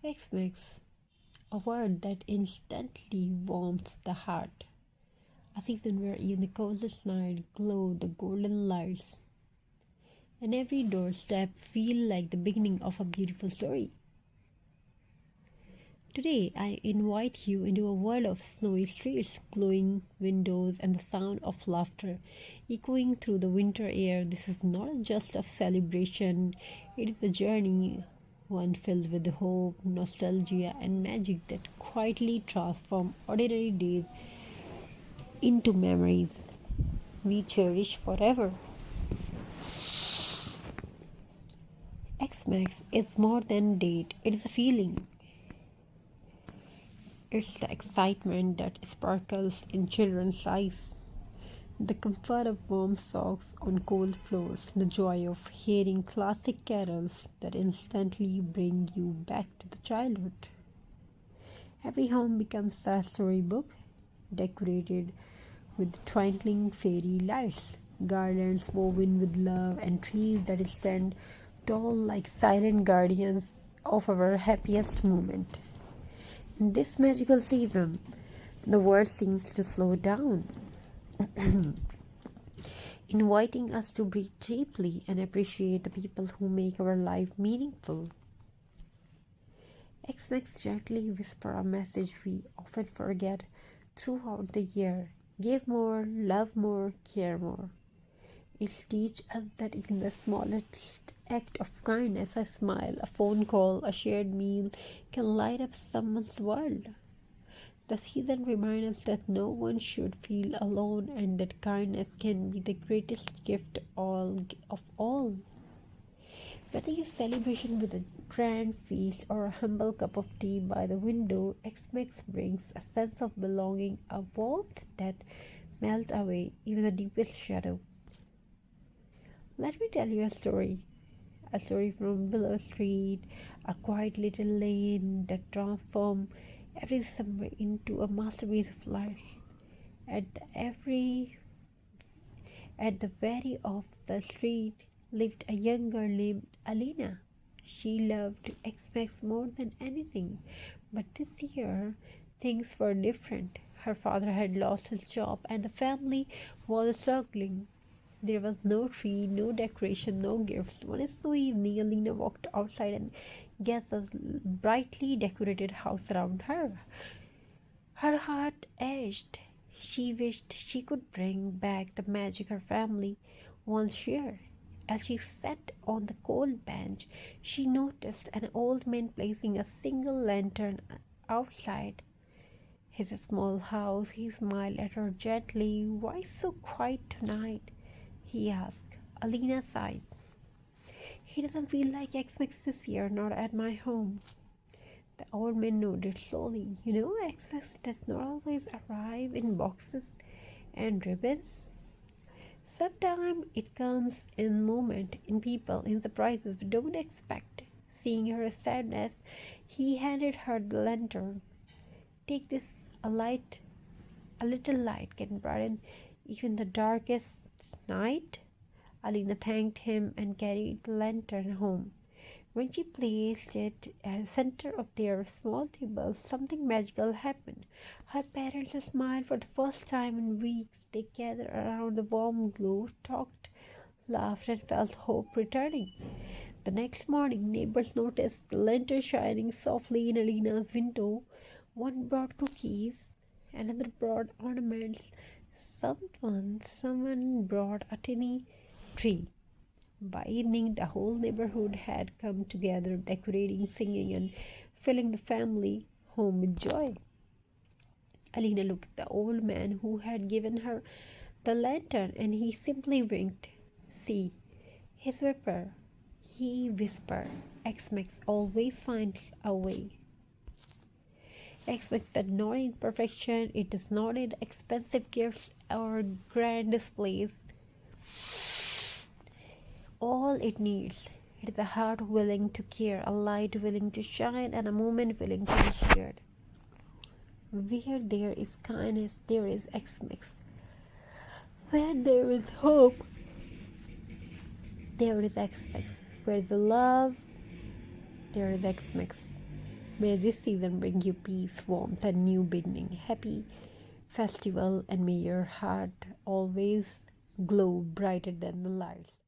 Xmas, a word that instantly warms the heart. A season where even the coldest night glow the golden lights, and every doorstep feel like the beginning of a beautiful story. Today, I invite you into a world of snowy streets, glowing windows, and the sound of laughter echoing through the winter air. This is not just a celebration, it is a journey, one filled with hope, nostalgia, and magic that quietly transform ordinary days into memories we cherish forever. Xmas is more than a date, it is a feeling. It's the excitement that sparkles in children's eyes, the comfort of warm socks on cold floors, the joy of hearing classic carols that instantly bring you back to the childhood. Every home becomes a storybook, decorated with twinkling fairy lights, garlands woven with love, and trees that stand tall like silent guardians of our happiest moment. In this magical season, the world seems to slow down, inviting us to breathe deeply and appreciate the people who make our life meaningful. Xmas gently whisper a message we often forget throughout the year. Give more, love more, care more. It teaches us that even the smallest act of kindness, a smile, a phone call, a shared meal, can light up someone's world. The season reminds us that no one should feel alone and that kindness can be the greatest gift of all. Whether you celebration with a grand feast or a humble cup of tea by the window, Xmas brings a sense of belonging, a warmth that melts away even the deepest shadow. Let me tell you a story from Willow Street, a quiet little lane that transformed every summer into a masterpiece of light. At the every at the very of the street lived a young girl named Alina. She loved Xmas more than anything, but this year things were different. Her father had lost his job and the family was struggling. There was no tree, no decoration, no gifts. One snowy evening, Alina walked outside and gazed at the brightly decorated house around her. Her heart ached. She wished she could bring back the magic her family once shared. As she sat on the cold bench, she noticed an old man placing a single lantern outside his small house. He smiled at her gently. "Why so quiet tonight?" he asked. Alina sighed. "He doesn't feel like Xmas this year, not at my home." The old man nodded slowly. "You know, Xmas does not always arrive in boxes and ribbons. Sometimes it comes in moment, in people, in surprises we don't expect." Seeing her sadness, he handed her the lantern. "Take this, a little light can brighten even the darkest night." Alina thanked him and carried the lantern home. When she placed it at the center of their small table, something magical happened. Her parents smiled for the first time in weeks. They gathered around the warm glow, talked, laughed, and felt hope returning. The next morning, neighbors noticed the lantern shining softly in Alina's window. One brought cookies, another brought ornaments. Someone brought a tiny tree. By evening, the whole neighborhood had come together, decorating, singing, and filling the family home with joy. Alina looked at the old man who had given her the lantern, and he simply winked. "See, he whispered. Xmas always finds a way." Xmas does not need perfection, it does not need expensive gifts or grand displays. All it needs is a heart willing to care, a light willing to shine, and a moment willing to be shared. Where there is kindness, there is Xmas. Where there is hope, there is Xmas. Where there is love, there is Xmas. May this season bring you peace, warmth, and new beginning. Happy festival, and may your heart always glow brighter than the lights.